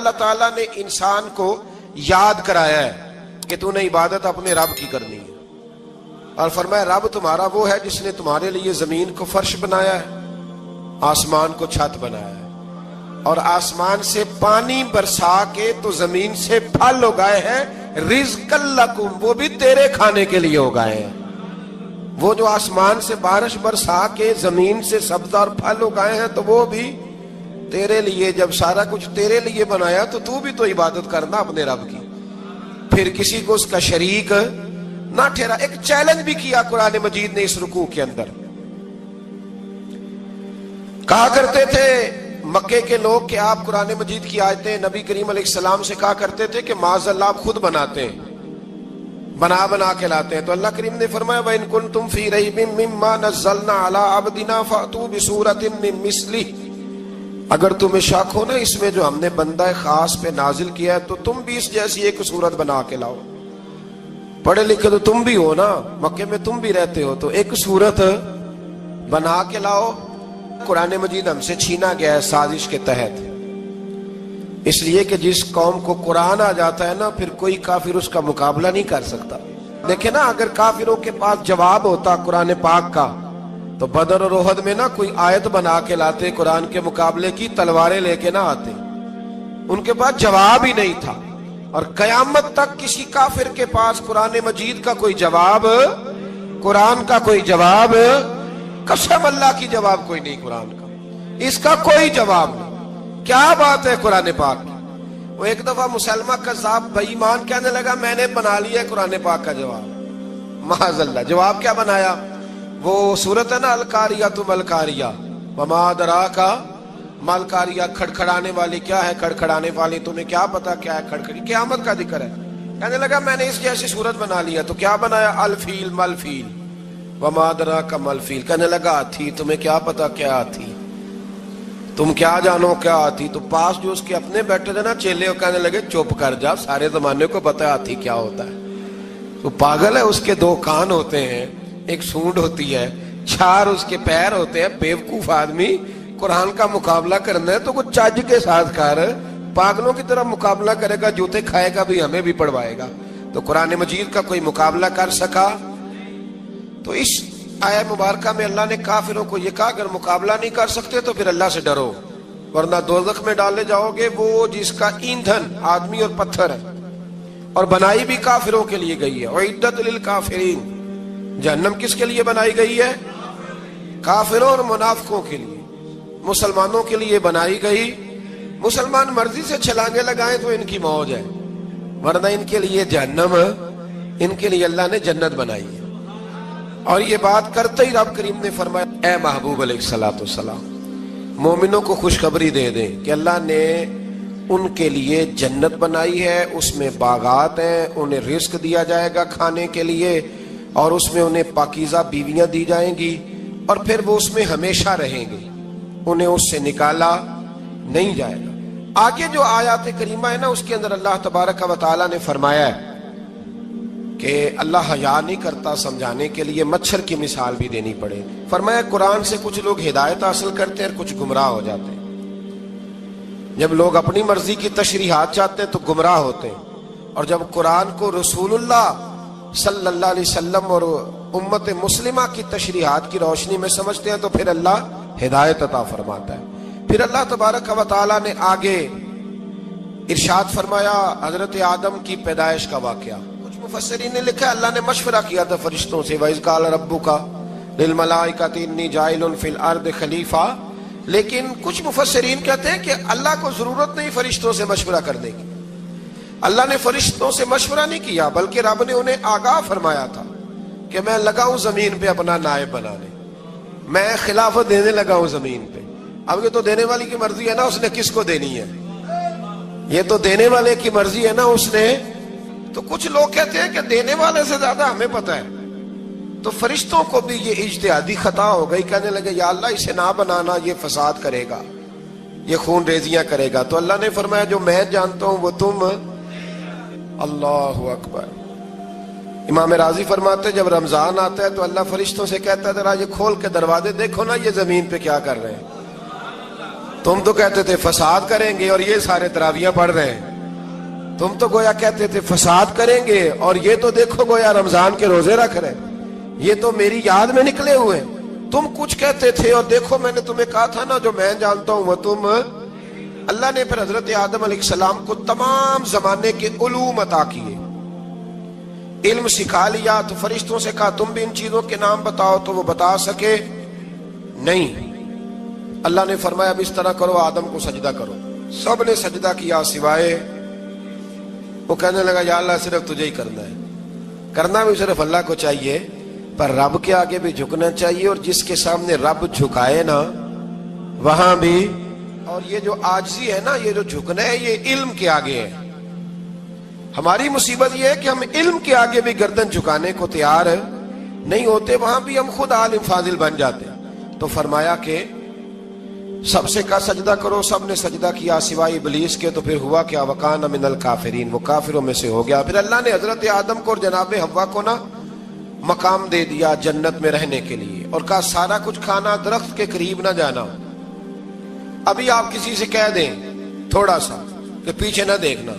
اللہ تعالیٰ نے انسان کو یاد کرایا ہے کہ تو نے عبادت اپنے رب کی کرنی ہے، اور فرمایا رب تمہارا وہ ہے جس نے تمہارے لیے زمین کو فرش بنایا ہے، آسمان کو چھت بنایا ہے، اور آسمان سے پانی برسا کے تو زمین سے پھل اگائے ہیں، رزق لکم، وہ بھی تیرے کھانے کے لیے اگائے ہیں۔ وہ جو آسمان سے بارش برسا کے زمین سے سبز اور پھل اگائے ہیں تو وہ بھی تیرے لیے۔ جب سارا کچھ تیرے لیے بنایا تو بھی تو عبادت کرنا اپنے رب کی، پھر کسی کو اس کا شریک نہ ٹھہرا۔ ایک چیلنج بھی کیا قرآن مجید نے اس رکوع کے اندر، کہا کرتے تھے مکے کے لوگ کہ آپ قرآن مجید کی آیتیں نبی کریم علیہ السلام سے کہا کرتے تھے کہ معاذ اللہ آپ خود بناتے ہیں، بنا کے لاتے ہیں۔ تو اللہ کریم نے فرمایا وَإِن كُنتُمْ فِي رَيْبٍ مِّمَّا نَزَّلْنَا عَلَىٰ عَبْدِنَا فَأْتُوا بِسُورَةٍ مِّن مِّثْلِهِ، اگر تمہیں شک ہو نا اس میں جو ہم نے بندہ خاص پہ نازل کیا ہے تو تم بھی اس جیسی ایک صورت بنا کے لاؤ۔ پڑھے لکھے تو تم بھی ہو نا، مکے میں تم بھی رہتے ہو، تو ایک صورت بنا کے لاؤ۔ قرآن مجید ہم سے چھینا گیا ہے سازش کے تحت، اس لیے کہ جس قوم کو قرآن آ جاتا ہے نا پھر کوئی کافر اس کا مقابلہ نہیں کر سکتا۔ دیکھیں نا اگر کافروں کے پاس جواب ہوتا قرآن پاک کا تو بدر اور احد میں نا کوئی آیت بنا کے لاتے قرآن کے مقابلے کی، تلواریں لے کے نہ آتے، ان کے پاس جواب ہی نہیں تھا۔ اور قیامت تک کسی کافر کے پاس قرآن مجید کا کوئی جواب، قرآن کا کوئی جواب، قسم اللہ کی جواب کوئی نہیں، قرآن کا اس کا کوئی جواب نہیں۔ کیا بات ہے قرآن پاک کی۔ وہ ایک دفعہ مسلمہ کذاب بے ایمان کہنے لگا میں نے بنا لیا ہے قرآن پاک کا جواب، معاذ اللہ۔ جواب کیا بنایا؟ وہ سورت ہے نا القاریۃ ما القاریۃ وما ادراک ما القاریۃ، کھڑکھڑانے والی کیا ہے، کھڑکھڑانے والی تمہیں کیا پتا کیا ہے، کھڑکھڑی قیامت کا ذکر ہے۔ کہنے لگا میں نے اس جیسی سورت بنا لیا، تو کیا بنایا؟ الفیل مل فیل وما ادراک ما الفیل، کہنے لگا ہاتھی، تمہیں کیا پتا کیا ہاتھی، تم کیا جانو کیا ہاتھی۔ تو پاس جو اس کے اپنے بیٹھے تھے نا چیلے، وہ کہنے لگے چپ کر جا، سارے زمانے کو پتا ہے ہاتھی کیا ہوتا ہے۔ تو پاگل ہے، اس کے دو کان ہوتے ہیں، ایک سونڈ ہوتی ہے، چار اس کے پیر ہوتے ہیں۔ بیوقوف آدمی قرآن کا مقابلہ کرنا ہے تو کچھ چج کے ساتھ کر، پاگلوں کی طرح مقابلہ کرے گا، جوتے کھائے گا بھی ہمیں بھی پڑھوائے گا۔ تو قرآن مجید کا کوئی مقابلہ کر سکا؟ تو اس آیہ مبارکہ میں اللہ نے کافروں کو یہ کہا اگر مقابلہ نہیں کر سکتے تو پھر اللہ سے ڈرو، ورنہ دوزخ میں ڈالے جاؤ گے، وہ جس کا ایندھن آدمی اور پتھر ہے، اور بنائی بھی کافروں کے لیے گئی ہے۔ اعدت للکافرین، جہنم کس کے لیے بنائی گئی ہے؟ کافروں اور منافقوں کے لیے۔ مسلمانوں کے لیے بنائی گئی، مسلمان مرضی سے چھلانگے لگائیں تو ان کی موج ہے، ورنہ ان کے لیے جہنم، ان کے لیے اللہ نے جنت بنائی ہے۔ اور یہ بات کرتے ہی رب کریم نے فرمایا اے محبوب علیہ السلام مومنوں کو خوشخبری دے دیں کہ اللہ نے ان کے لیے جنت بنائی ہے، اس میں باغات ہیں، انہیں رزق دیا جائے گا کھانے کے لیے، اور اس میں انہیں پاکیزہ بیویاں دی جائیں گی، اور پھر وہ اس میں ہمیشہ رہیں گے، انہیں اس سے نکالا نہیں جائے گا۔ آگے جو آیات کریمہ ہے نا اس کے اندر اللہ تبارک و تعالیٰ نے فرمایا ہے کہ اللہ حیا نہیں کرتا سمجھانے کے لیے مچھر کی مثال بھی دینی پڑے۔ فرمایا قرآن سے کچھ لوگ ہدایت حاصل کرتے ہیں اور کچھ گمراہ ہو جاتے ہیں۔ جب لوگ اپنی مرضی کی تشریحات چاہتے ہیں تو گمراہ ہوتے ہیں، اور جب قرآن کو رسول اللہ صلی اللہ علیہ وسلم اور امت مسلمہ کی تشریحات کی روشنی میں سمجھتے ہیں تو پھر اللہ ہدایت عطا فرماتا ہے۔ پھر اللہ تبارک و تعالیٰ نے آگے ارشاد فرمایا حضرت آدم کی پیدائش کا واقعہ۔ مفسرین نے لکھا اللہ نے مشورہ کیا تھا فرشتوں سے، وَإِذْ قَالَ رَبُّكَ لِلْمَلَائِكَةِ إِنِّي جَاعِلٌ فِي الْأَرْضِ خَلِيفَةً، لیکن کچھ مفسرین کہتے ہیں کہ اللہ کو ضرورت نہیں فرشتوں سے مشورہ کرنے کی، اللہ نے فرشتوں سے مشورہ نہیں کیا، بلکہ رب نے انہیں آگاہ فرمایا تھا کہ میں لگا ہوں زمین پہ اپنا نائب بنانے، میں خلافت دینے لگا ہوں زمین پہ۔ اب یہ تو دینے والی کی مرضی ہے نا اس نے کس کو دینی ہے، یہ تو دینے والے کی مرضی ہے نا اس نے۔ تو کچھ لوگ کہتے ہیں کہ دینے والے سے زیادہ ہمیں پتہ ہے، تو فرشتوں کو بھی یہ اجتہادی خطا ہو گئی، کہنے لگے یا اللہ اسے نہ بنانا، یہ فساد کرے گا، یہ خون ریزیاں کرے گا۔ تو اللہ نے فرمایا جو میں جانتا ہوں وہ تم، اللہ اکبر۔ امام راضی فرماتے جب رمضان آتا ہے تو اللہ فرشتوں سے کہتا ہے ذرا یہ کھول کے دروازے دیکھو نا یہ زمین پہ کیا کر رہے ہیں، تم تو کہتے تھے فساد کریں گے اور یہ سارے تراویحاں پڑھ رہے ہیں. تم تو گویا کہتے تھے فساد کریں گے اور یہ تو دیکھو گویا رمضان کے روزے رکھ رہے ہیں. یہ تو میری یاد میں نکلے ہوئے. تم کچھ کہتے تھے اور دیکھو میں نے تمہیں کہا تھا نا جو میں جانتا ہوں وہ تم. اللہ نے پھر حضرت آدم علیہ السلام کو تمام زمانے کے علوم عطا کیے, علم سکھا لیا. تو فرشتوں سے کہا تم بھی ان چیزوں کے نام بتاؤ, تو وہ بتا سکے نہیں. اللہ نے فرمایا اب اس طرح کرو, آدم کو سجدہ کرو. سب نے سجدہ کیا سوائے وہ. کہنے لگا یا اللہ صرف تجھے ہی کرنا ہے. کرنا بھی صرف اللہ کو چاہیے, پر رب کے آگے بھی جھکنا چاہیے, اور جس کے سامنے رب جھکائے نا وہاں بھی. اور یہ جو عاجزی ہے نا, یہ جو جھکنا ہے, یہ علم کے آگے ہے. ہماری مصیبت یہ ہے کہ ہم علم کے آگے بھی گردن جھکانے کو تیار نہیں ہوتے, وہاں بھی ہم خود عالم فاضل بن جاتے. تو فرمایا کہ سب سے کہا سجدہ کرو. سب نے سجدہ کیا سوائے ابلیس کے. تو پھر ہوا کیا, وکان من الکافرین, وہ کافروں میں سے ہو گیا. پھر اللہ نے حضرت آدم کو اور جناب حوا کو نا مقام دے دیا جنت میں رہنے کے لیے, اور کہا سارا کچھ کھانا, درخت کے قریب نہ جانا. ابھی آپ کسی سے کہہ دیں تھوڑا سا کہ پیچھے نہ دیکھنا,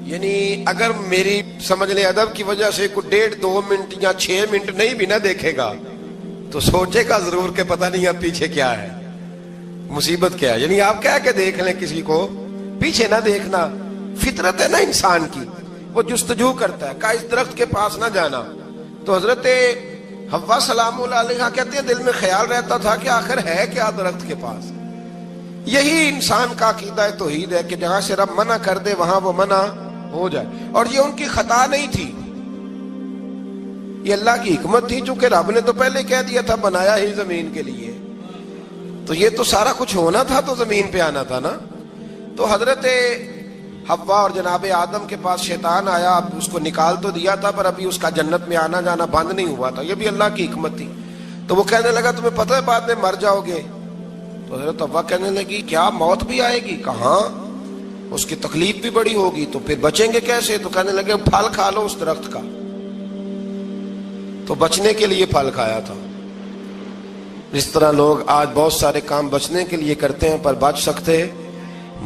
یعنی اگر میری سمجھ لیں ادب کی وجہ سے کوئی 1.5-2 منٹ یا 6 منٹ نہیں بھی نہ دیکھے گا تو سوچے گا ضرور کہ پتہ نہیں اب پیچھے کیا ہے, مصیبت کیا ہے. یعنی آپ کہہ کے دیکھ لیں کسی کو, پیچھے نہ دیکھنا. فطرت ہے نا انسان کی, وہ جستجو کرتا ہے. کہا اس درخت کے پاس نہ جانا. تو حضرت حوا سلام اللہ علیہا کہتے ہیں دل میں خیال رہتا تھا کہ آخر ہے کیا درخت کے پاس. یہی انسان کا عقیدہ توحید ہے کہ جہاں سے رب منع کر دے وہاں وہ منع ہو جائے. اور یہ ان کی خطا نہیں تھی, یہ اللہ کی حکمت تھی, چونکہ رب نے تو پہلے کہہ دیا تھا بنایا ہی زمین کے لیے, تو یہ تو سارا کچھ ہونا تھا تو زمین پہ آنا تھا نا. تو حضرت حوا اور جناب آدم کے پاس شیطان آیا, اب اس کو نکال تو دیا تھا پر ابھی اس کا جنت میں آنا جانا بند نہیں ہوا تھا. یہ بھی اللہ کی حکمت تھی. تو وہ کہنے لگا تمہیں پتہ ہے بعد میں مر جاؤ گے. تو حضرت حوا کہنے لگی کیا موت بھی آئے گی؟ کہاں, اس کی تکلیف بھی بڑی ہوگی, تو پھر بچیں گے کیسے؟ تو کہنے لگے پھل کھا لو اس درخت کا. تو بچنے کے لیے پھل کھایا تھا. اس طرح لوگ آج بہت سارے کام بچنے کے لیے کرتے ہیں پر بچ سکتے,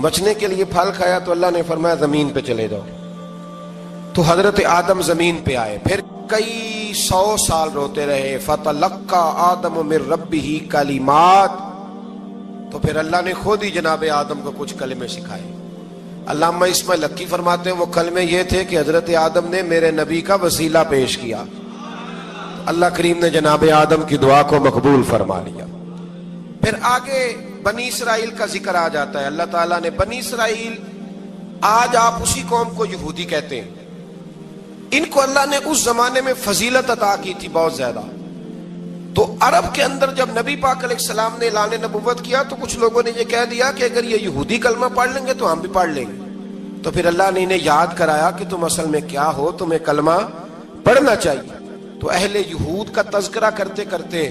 بچنے کے لیے پھل کھایا. تو اللہ نے فرمایا زمین پہ چلے جاؤ. تو حضرت آدم زمین پہ آئے, پھر کئی 100 سال روتے رہے. فتلقى آدم من ربہ کلمات, تو پھر اللہ نے خود ہی جناب آدم کو کچھ کلمے سکھائے. علامہ اسماعیل حقی فرماتے ہیں وہ کلمے یہ تھے کہ حضرت آدم نے میرے نبی کا وسیلہ پیش کیا, اللہ کریم نے جناب آدم کی دعا کو مقبول فرما لیا. پھر آگے بنی اسرائیل کا ذکر آ جاتا ہے. اللہ تعالیٰ نے بنی اسرائیل, آج آپ اسی قوم کو یہودی کہتے ہیں, ان کو اللہ نے اس زمانے میں فضیلت عطا کی تھی بہت زیادہ. تو عرب کے اندر جب نبی پاک علیہ السلام نے اعلان نبوت کیا تو کچھ لوگوں نے یہ کہہ دیا کہ اگر یہ یہودی کلمہ پڑھ لیں گے تو ہم بھی پڑھ لیں گے. تو پھر اللہ نے انہیں یاد کرایا کہ تم اصل میں کیا ہو, تمہیں کلمہ پڑھنا چاہیے. تو اہل یہود کا تذکرہ کرتے کرتے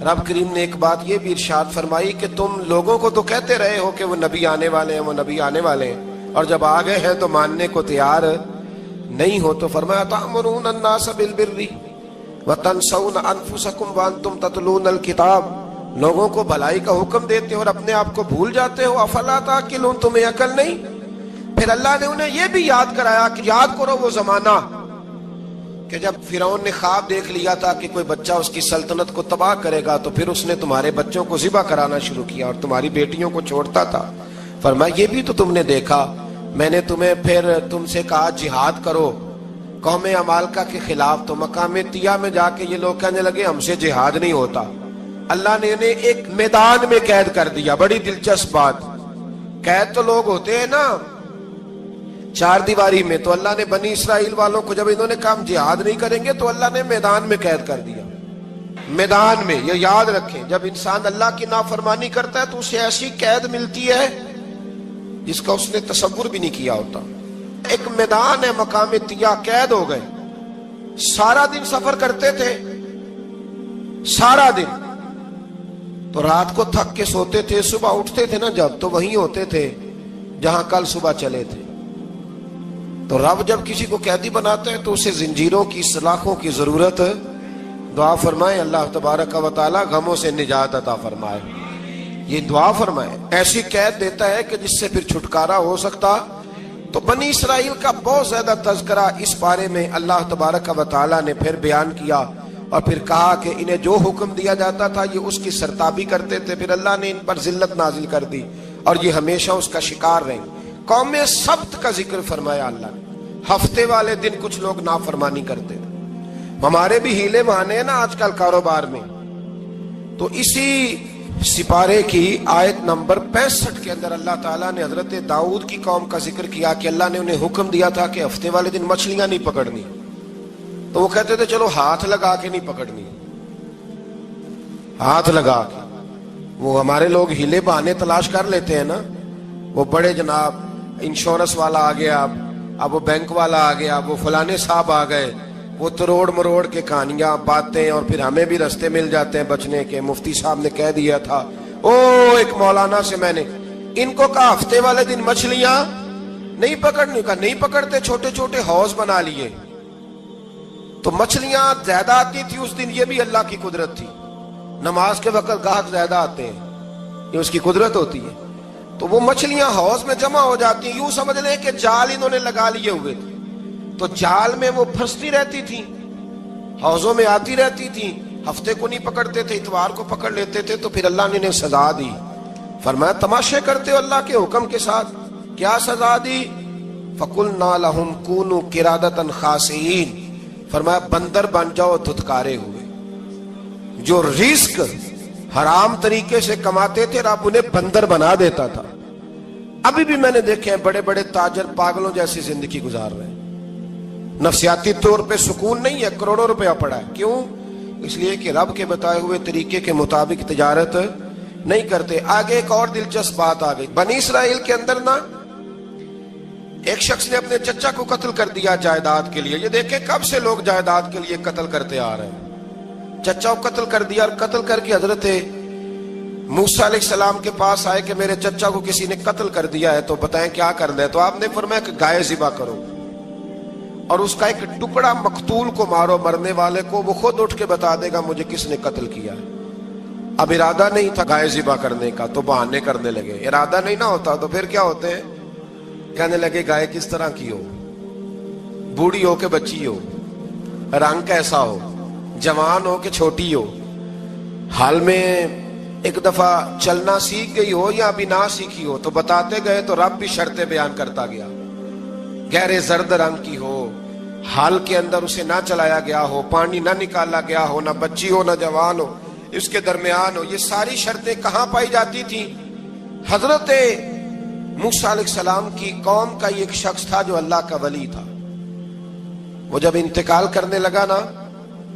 رب کریم نے ایک بات یہ بھی ارشاد فرمائی کہ تم لوگوں کو تو کہتے رہے ہو کہ وہ نبی آنے والے ہیں, وہ نبی آنے والے ہیں, اور جب آ گئے ہیں تو ماننے کو تیار نہیں ہو. تو فرمایا تأمرون الناس بالبر وتنسون انفسکم وانتم تتلون الکتاب, لوگوں کو بھلائی کا حکم دیتے ہو اور اپنے آپ کو بھول جاتے ہو. افلا تعقلون, تمہیں عقل نہیں؟ پھر اللہ نے انہیں یہ بھی یاد کرایا کہ یاد کرو وہ زمانہ کہ جب فرعون نے خواب دیکھ لیا تھا کہ کوئی بچہ اس کی سلطنت کو تباہ کرے گا, تو پھر اس نے تمہارے بچوں کو ذبح کرانا شروع کیا اور تمہاری بیٹیوں کو چھوڑتا تھا. فرمایا یہ بھی تو تم نے دیکھا, میں نے تمہیں پھر تم سے کہا جہاد کرو قوم عمالقہ کے خلاف, تو مقام طیہ میں جا کے یہ لوگ کہنے لگے ہم سے جہاد نہیں ہوتا. اللہ نے انہیں ایک میدان میں قید کر دیا. بڑی دلچسپ بات, قید تو لوگ ہوتے ہیں نا چار دیواری میں, تو اللہ نے بنی اسرائیل والوں کو جب انہوں نے کہا ہم جہاد نہیں کریں گے تو اللہ نے میدان میں قید کر دیا. میدان میں, یہ یاد رکھیں, جب انسان اللہ کی نافرمانی کرتا ہے تو اسے ایسی قید ملتی ہے جس کا اس نے تصور بھی نہیں کیا ہوتا. ایک میدان ہے مقام طیہ, قید ہو گئے. سارا دن سفر کرتے تھے, سارا دن, تو رات کو تھک کے سوتے تھے, صبح اٹھتے تھے نا جب, تو وہیں ہوتے تھے جہاں کل صبح چلے تھے. تو رب جب کسی کو قیدی بناتا ہے تو اسے زنجیروں کی, سلاخوں کی ضرورت, دعا فرمائے اللہ تبارک و تعالی غموں سے نجات عطا فرمائے. یہ دعا فرمائے، ایسی قید دیتا ہے کہ جس سے پھر چھٹکارا ہو سکتا۔ تو بنی اسرائیل کا بہت زیادہ تذکرہ اس بارے میں اللہ تبارک و تعالیٰ نے پھر بیان کیا، اور پھر کہا کہ انہیں جو حکم دیا جاتا تھا یہ اس کی سرتابی کرتے تھے، پھر اللہ نے ان پر ذلت نازل کر دی اور یہ ہمیشہ اس کا شکار رہیں۔ قوم سبت کا ذکر فرمایا اللہ نے، ہفتے والے دن کچھ لوگ نافرمانی کرتے تھے۔ ہمارے بھی ہیلے بہانے ہیں نا آج کل کاروبار میں، تو اسی سپارے کی آیت نمبر 65 کے اندر اللہ تعالیٰ نے حضرت داؤد کی قوم کا ذکر کیا کہ اللہ نے انہیں حکم دیا تھا کہ ہفتے والے دن مچھلیاں نہیں پکڑنی، تو وہ کہتے تھے چلو ہاتھ لگا کے نہیں پکڑنی، ہاتھ لگا کے۔ وہ ہمارے لوگ ہیلے بہانے تلاش کر لیتے ہیں نا، وہ بڑے جناب انشورنس والا آ گیا، اب وہ بینک والا آ گیا، وہ فلانے صاحب آ گئے، وہ تروڑ مروڑ کے کہانیاں باتیں، اور پھر ہمیں بھی رستے مل جاتے ہیں بچنے کے۔ مفتی صاحب نے کہہ دیا تھا، ایک مولانا سے میں نے ان کو کہا ہفتے والے دن مچھلیاں نہیں پکڑنے کا، نہیں پکڑتے، چھوٹے چھوٹے حوض بنا لیے تو مچھلیاں زیادہ آتی تھی اس دن۔ یہ بھی اللہ کی قدرت تھی، نماز کے وقت گاہک زیادہ آتے ہیں، یہ اس کی قدرت ہوتی ہے۔ تو وہ مچھلیاں حوض میں جمع ہو جاتی ہیں، یوں سمجھ لیں کہ جال انہوں نے لگا لیے ہوئے تھے، تو جال میں وہ پھنستی رہتی تھی، حوضوں میں آتی رہتی تھی۔ ہفتے کو نہیں پکڑتے تھے، اتوار کو پکڑ لیتے تھے، تو پھر اللہ نے انہیں سزا دی۔ فرمایا تماشے کرتے ہو اللہ کے حکم کے ساتھ، کیا سزا دی؟ فَقُلْنَا لَهُمْ كُونُوا قِرَادَةً خَاسِئِينَ، فرمایا بندر بن جاؤ دھتکارے ہوئے۔ جو رزق حرام طریقے سے کماتے تھے رب انہیں بندر بنا دیتا تھا۔ ابھی بھی میں نے دیکھے ہیں بڑے بڑے تاجر پاگلوں جیسی زندگی گزار رہے ہیں، نفسیاتی طور پہ سکون نہیں ہے، کروڑوں روپیہ پڑا ہے۔ کیوں؟ اس لیے کہ رب کے بتائے ہوئے طریقے کے مطابق تجارت نہیں کرتے۔ آگے ایک اور دلچسپ بات آ گئی، بنی اسرائیل کے اندر نا ایک شخص نے اپنے چچا کو قتل کر دیا جائیداد کے لیے۔ یہ دیکھیں کب سے لوگ جائیداد کے لیے قتل کرتے آ رہے ہیں۔ چچا کو قتل کر دیا، اور قتل کر کے حضرت موسیٰ علیہ السلام کے پاس آئے کہ میرے چچا کو کسی نے قتل کر دیا ہے، تو بتائیں کیا کرنا ہے؟ تو آپ نے فرمایا کہ گائے ذبح کرو، اور اس کا ایک ٹکڑا مقتول کو مارو، مرنے والے کو، وہ خود اٹھ کے بتا دے گا مجھے کس نے قتل کیا ہے۔ اب ارادہ نہیں تھا گائے ذبح کرنے کا تو بہانے کرنے لگے۔ ارادہ نہیں نہ ہوتا تو پھر کیا ہوتے ہیں؟ کہنے لگے گائے کس طرح کی ہو، بوڑھی ہو کہ بچی ہو، رنگ کیسا ہو، جوان ہو کہ چھوٹی ہو، حال میں ایک دفعہ چلنا سیکھ گئی ہو یا ابھی نہ سیکھی ہو۔ تو بتاتے گئے تو رب بھی شرطیں بیان کرتا گیا، گہرے زرد رنگ کی ہو، حال کے اندر اسے نہ چلایا گیا ہو، پانی نہ نکالا گیا ہو، نہ بچی ہو نہ جوان ہو، اس کے درمیان ہو۔ یہ ساری شرطیں کہاں پائی جاتی تھی؟ حضرت موسیٰ علیہ السلام کی قوم کا یہ ایک شخص تھا جو اللہ کا ولی تھا۔ وہ جب انتقال کرنے لگا نا،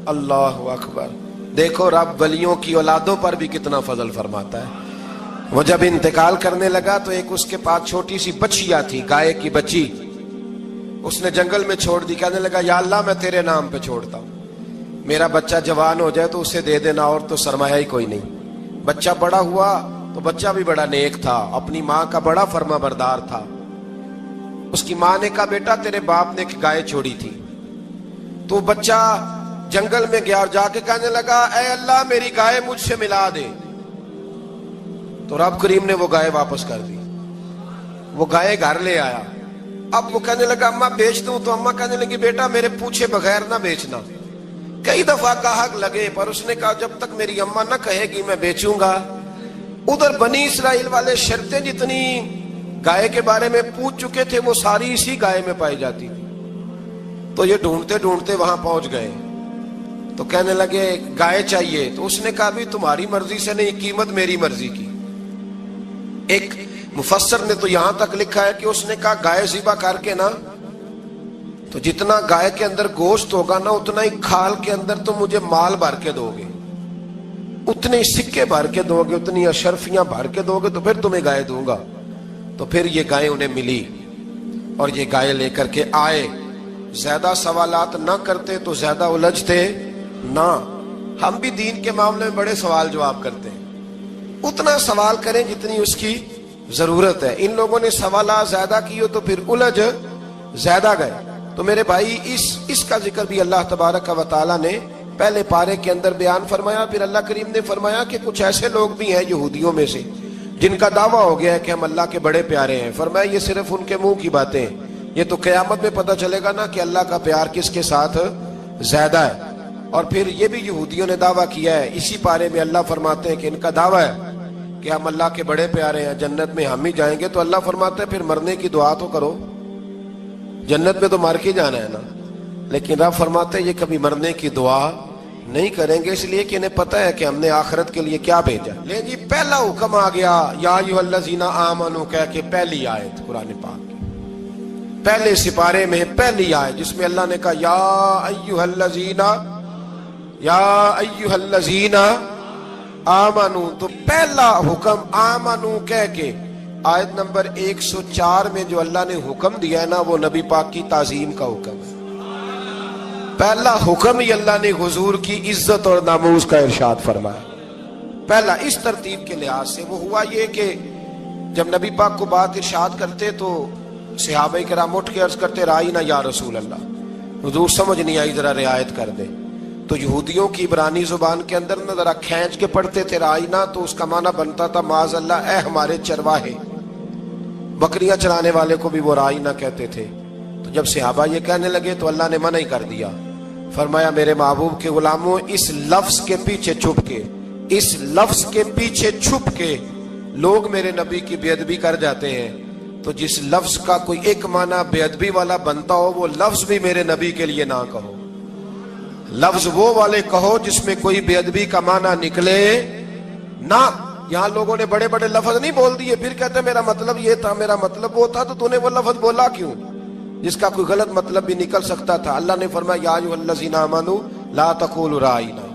اللہ اکبر، دیکھو رب ولیوں کی اولادوں پر بھی کتنا فضل فرماتا ہے۔ وہ جب انتقال کرنے لگا تو ایک اس کے پاس چھوٹی سی بچیا تھی، گائے کی بچی، اس نے جنگل میں چھوڑ دی۔ کہنے لگا یا اللہ میں تیرے نام پہ چھوڑتا ہوں، میرا بچہ جوان ہو جائے تو اسے دے دینا، اور تو سرمایہ ہی کوئی نہیں۔ بچہ بڑا ہوا تو بچہ بھی بڑا نیک تھا، اپنی ماں کا بڑا فرما بردار تھا۔ اس کی ماں نے کہا بیٹا تیرے باپ نے ایک گائے چھوڑی تھی، تو بچہ جنگل میں گیا اور جا کے کہنے لگا اے اللہ میری گائے مجھ سے ملا دے۔ تو رب کریم نے وہ گائے واپس کر دی، وہ گائے گھر لے آیا۔ اب وہ کہنے لگا اماں بیچ دوں، تو اماں کہنے لگی بیٹا میرے پوچھے بغیر نہ بیچنا۔ کئی دفعہ گاہک لگے پر اس نے کہا جب تک میری اماں نہ کہے گی میں بیچوں گا۔ ادھر بنی اسرائیل والے شرطیں جتنی گائے کے بارے میں پوچھ چکے تھے وہ ساری اسی گائے میں پائی جاتی تھی۔ تو یہ ڈھونڈتے ڈھونڈتے وہاں پہنچ گئے، تو کہنے لگے گائے چاہیے۔ تو اس نے کہا بھی تمہاری مرضی سے نہیں، قیمت میری مرضی کی۔ ایک مفسر نے تو یہاں تک لکھا ہے کہ اس نے کہا گائے ذبح کر کے نا، تو جتنا گائے کے اندر گوشت ہوگا نا اتنا ہی کھال کے اندر تو مجھے مال بھر کے دو گے، اتنے سکے بھر کے دو گے، اتنی اشرفیاں بھر کے دو گے تو پھر تمہیں گائے دوں گا۔ تو پھر یہ گائے انہیں ملی اور یہ گائے لے کر کے آئے۔ زیادہ سوالات نہ کرتے تو زیادہ الجھتے نہ۔ ہم بھی دین کے معاملے میں بڑے سوال جواب کرتے ہیں، اتنا سوال کریں جتنی اس کی ضرورت ہے۔ ان لوگوں نے سوالات زیادہ کیے تو پھر الجھ زیادہ گئے۔ تو میرے بھائی اس کا ذکر بھی اللہ تبارک و تعالیٰ نے پہلے پارے کے اندر بیان فرمایا. پھر اللہ کریم نے فرمایا کہ کچھ ایسے لوگ بھی ہیں یہودیوں میں سے جن کا دعویٰ ہو گیا ہے کہ ہم اللہ کے بڑے پیارے ہیں. فرمایا یہ صرف ان کے منہ کی باتیں ہیں, یہ تو قیامت میں پتہ چلے گا نا کہ اللہ کا پیار کس کے ساتھ زیادہ ہے. اور پھر یہ بھی یہودیوں نے دعویٰ کیا ہے, اسی پارے میں اللہ فرماتے ہیں کہ ان کا دعویٰ ہے کہ ہم اللہ کے بڑے پیارے ہیں, جنت میں ہم ہی جائیں گے. تو اللہ فرماتا ہے پھر مرنے کی دعا تو کرو, جنت میں تو مر کے جانا ہے نا. لیکن رب فرماتے ہیں یہ کبھی مرنے کی دعا نہیں کریں گے, اس لیے کہ انہیں پتہ ہے کہ ہم نے آخرت کے لیے کیا بھیجا. لے جی پہلا حکم آ گیا یا ایھا الذین آمنوا کہہ کے, پہلی آیت قرآن پاک کی پہلے سپارے میں پہلی آیت جس میں اللہ نے کہا یا ایھا الذین آمنوا. تو پہلا حکم آمنوا کہہ کے آیت نمبر 104 میں جو اللہ نے حکم دیا ہے نا وہ نبی پاک کی تعظیم کا حکم ہے. پہلا حکم ہی اللہ نے حضور کی عزت اور ناموس کا ارشاد فرمایا. پہلا اس ترتیب کے لحاظ سے وہ ہوا یہ کہ جب نبی پاک کو بات ارشاد کرتے تو صحابہ کرام اٹھ کے عرض کرتے رائینا یا رسول اللہ, حضور سمجھ نہیں آئی ذرا رعایت کر دے. تو یہودیوں کی عبرانی زبان کے اندر نہ ذرا کھینچ کے پڑھتے تھے رائینا, تو اس کا معنی بنتا تھا معاذ اللہ اے ہمارے چرواہے. بکریاں چرانے والے کو بھی وہ رائینا کہتے تھے. تو جب صحابہ یہ کہنے لگے تو اللہ نے منع ہی کر دیا. فرمایا میرے محبوب کے غلاموں, اس لفظ کے پیچھے چھپ کے, اس لفظ کے پیچھے چھپ کے لوگ میرے نبی کی بے ادبی کر جاتے ہیں. تو جس لفظ کا کوئی ایک معنی بے ادبی والا بنتا ہو وہ لفظ بھی میرے نبی کے لیے نہ کہو. لفظ وہ والے کہو جس میں کوئی بے ادبی کا معنی نکلے نہ. یہاں لوگوں نے بڑے بڑے لفظ نہیں بول دیے, پھر کہتے میرا مطلب یہ تھا, میرا مطلب وہ تھا. تو تو نے وہ لفظ بولا کیوں جس کا کوئی غلط مطلب بھی نکل سکتا تھا. اللہ نے فرمایا یا ایھا الذین آمنوا لا تقولوا رائینا,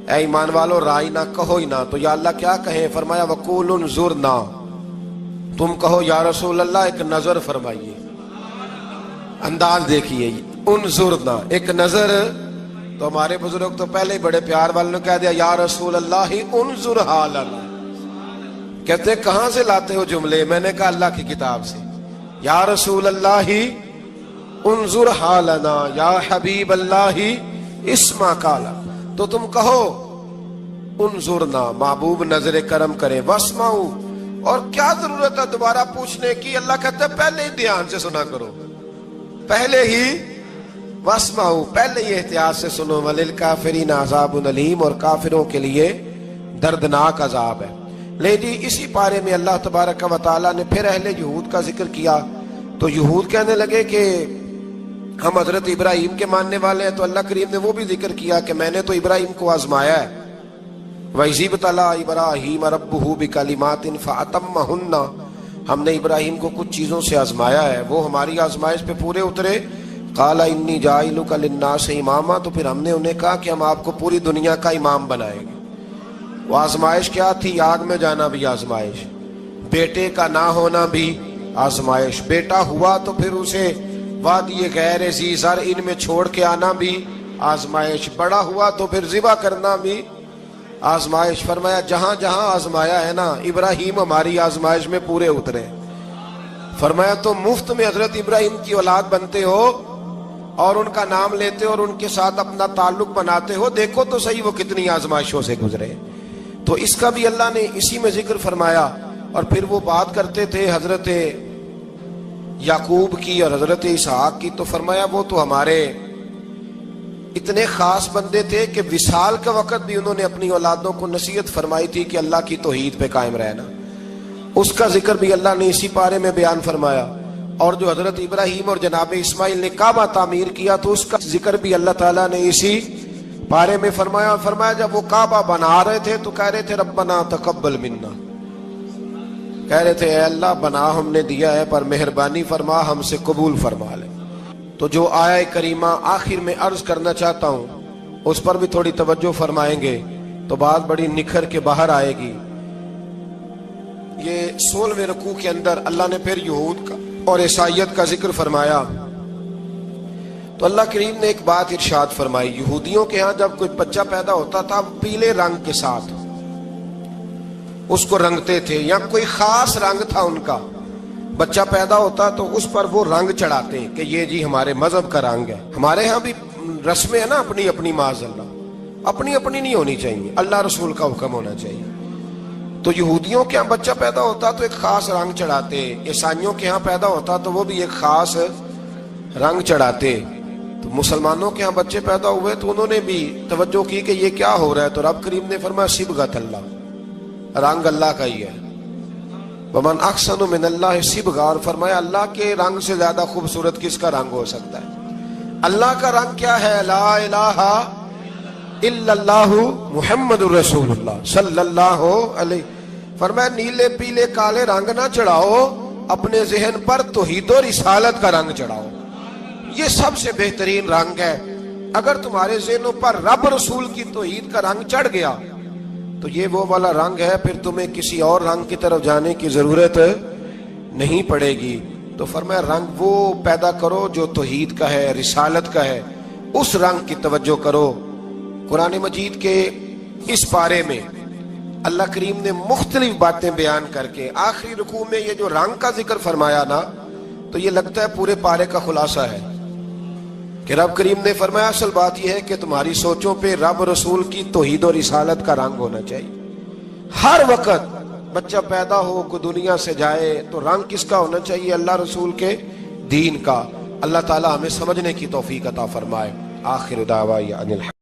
اے ایمان والو رائینا کہو ہی نہ. تو یا اللہ کیا کہیں؟ فرمایا وقولوا انظرنا, تم کہو یا رسول اللہ ایک نظر فرمائیے. انداز دیکھیے, انظرنا ایک نظر. تو ہمارے بزرگ تو پہلے ہی بڑے پیار والوں نے کہہ دیا یا رسول اللہ انظر حالنا. کہتے کہاں سے لاتے ہو جملے؟ میں نے کہا اللہ کی کتاب سے. یا رسول اللہ انظر حالنا یا حبیب اللہ اسمع قالا. تو تم کہو انظرنا, محبوب نظر کرم کرے, واسمعوا, اور کیا ضرورت ہے دوبارہ پوچھنے کی؟ اللہ کہتا ہے پہلے ہی دھیان سے سنا کرو, پہلے ہی واسمعوا, پہلے ہی احتیاط سے سنو. وللکافرین عذاب علیم, اور کافروں کے لیے دردناک عذاب ہے. لے جی اسی پارے میں اللہ تبارک و تعالیٰ نے پھر اہل یہود کا ذکر کیا. تو یہود کہنے لگے کہ ہم حضرت ابراہیم کے ماننے والے ہیں. تو اللہ کریم نے وہ بھی ذکر کیا کہ میں نے تو ابراہیم کو آزمایا ہے. وَإِذِ ابْتَلَىٰ إِبْرَاهِيمَ رَبُّهُ بِكَلِمَاتٍ فَأَتَمَّهُنَّ, ہم نے ابراہیم کو کچھ چیزوں سے آزمایا ہے, وہ ہماری آزمائش پہ پورے اترے. قَالَ إِنِّي جَاعِلُكَ لِلنَّاسِ إِمَامًا, تو پھر ہم نے انہیں کہا کہ ہم آپ کو پوری دنیا کا امام بنائیں گے. وہ آزمائش کیا تھی؟ آگ میں جانا بھی آزمائش, بیٹے کا نہ ہونا بھی آزمائش, بیٹا ہوا تو پھر اسے وادی غیر ذی زرع ان میں چھوڑ کے آنا بھی آزمائش, بڑا ہوا تو پھر ذبح کرنا بھی آزمائش. فرمایا جہاں جہاں آزمایا ہے نا ابراہیم ہماری آزمائش میں پورے اترے. فرمایا تو مفت میں حضرت ابراہیم کی اولاد بنتے ہو اور ان کا نام لیتے ہو اور ان کے ساتھ اپنا تعلق بناتے ہو, دیکھو تو صحیح وہ کتنی آزمائشوں سے گزرے. تو اس کا بھی اللہ نے اسی میں ذکر فرمایا. اور پھر وہ بات کرتے تھے حضرت یعقوب کی اور حضرت اسحاق کی. تو فرمایا وہ تو ہمارے اتنے خاص بندے تھے کہ وصال کے وقت بھی انہوں نے اپنی اولادوں کو نصیحت فرمائی تھی کہ اللہ کی توحید پہ قائم رہنا. اس کا ذکر بھی اللہ نے اسی پارے میں بیان فرمایا. اور جو حضرت ابراہیم اور جناب اسماعیل نے کعبہ تعمیر کیا تو اس کا ذکر بھی اللہ تعالیٰ نے اسی پارے میں فرمایا. فرمایا جب وہ کعبہ بنا رہے تھے تو کہہ رہے تھے ربنا تقبل منا, کہہ رہے تھے اے اللہ بنا ہم نے دیا ہے پر مہربانی فرما ہم سے قبول فرما لے. تو جو آیہ کریمہ آخر میں عرض کرنا چاہتا ہوں اس پر بھی تھوڑی توجہ فرمائیں گے تو بات بڑی نکھر کے باہر آئے گی. یہ 16ویں رکوع کے اندر اللہ نے پھر یہود کا اور عیسائیت کا ذکر فرمایا. تو اللہ کریم نے ایک بات ارشاد فرمائی. یہودیوں کے ہاں جب کوئی بچہ پیدا ہوتا تھا پیلے رنگ کے ساتھ اس کو رنگتے تھے, یا کوئی خاص رنگ تھا ان کا, بچہ پیدا ہوتا تو اس پر وہ رنگ چڑھاتے کہ یہ جی ہمارے مذہب کا رنگ ہے. ہمارے ہاں بھی رسمیں ہیں نا اپنی اپنی معاذ اللہ. اپنی اپنی نہیں ہونی چاہیے، اللہ رسول کا حکم ہونا چاہیے۔ تو یہودیوں کے ہاں بچہ پیدا ہوتا تو ایک خاص رنگ چڑھاتے، عیسائیوں کے ہاں پیدا ہوتا تو وہ بھی ایک خاص رنگ چڑھاتے، تو مسلمانوں کے ہاں بچے پیدا ہوئے تو انہوں نے بھی توجہ کی کہ یہ کیا ہو رہا ہے، تو رب کریم نے فرمایا صبغۃ اللہ، رنگ اللہ کا ہی ہے۔ ومن احسن من اللہ صبغۃ، اور فرمایا اللہ کے رنگ سے زیادہ خوبصورت کس کا رنگ ہو سکتا ہے؟ اللہ کا رنگ کیا ہے؟ لا الہ الا اللہ محمد الرسول اللہ صلی اللہ علیہ، فرمایا نیلے پیلے کالے رنگ نہ چڑھاؤ، اپنے ذہن پر توحید و رسالت کا رنگ چڑھاؤ، یہ سب سے بہترین رنگ ہے۔ اگر تمہارے ذہنوں پر رب رسول کی توحید کا رنگ چڑھ گیا تو یہ وہ والا رنگ ہے، پھر تمہیں کسی اور رنگ کی طرف جانے کی ضرورت نہیں پڑے گی۔ تو فرمایا رنگ وہ پیدا کرو جو توحید کا ہے، رسالت کا ہے، اس رنگ کی توجہ کرو۔ قرآن مجید کے اس پارے میں اللہ کریم نے مختلف باتیں بیان کر کے آخری رکوع میں یہ جو رنگ کا ذکر فرمایا نا، تو یہ لگتا ہے پورے پارے کا خلاصہ ہے کہ رب کریم نے فرمایا اصل بات یہ ہے کہ تمہاری سوچوں پہ رب رسول کی توحید و رسالت کا رنگ ہونا چاہیے۔ ہر وقت بچہ پیدا ہو، کوئی دنیا سے جائے تو رنگ کس کا ہونا چاہیے؟ اللہ رسول کے دین کا۔ اللہ تعالی ہمیں سمجھنے کی توفیق عطا فرمائے۔ آخر دعوانا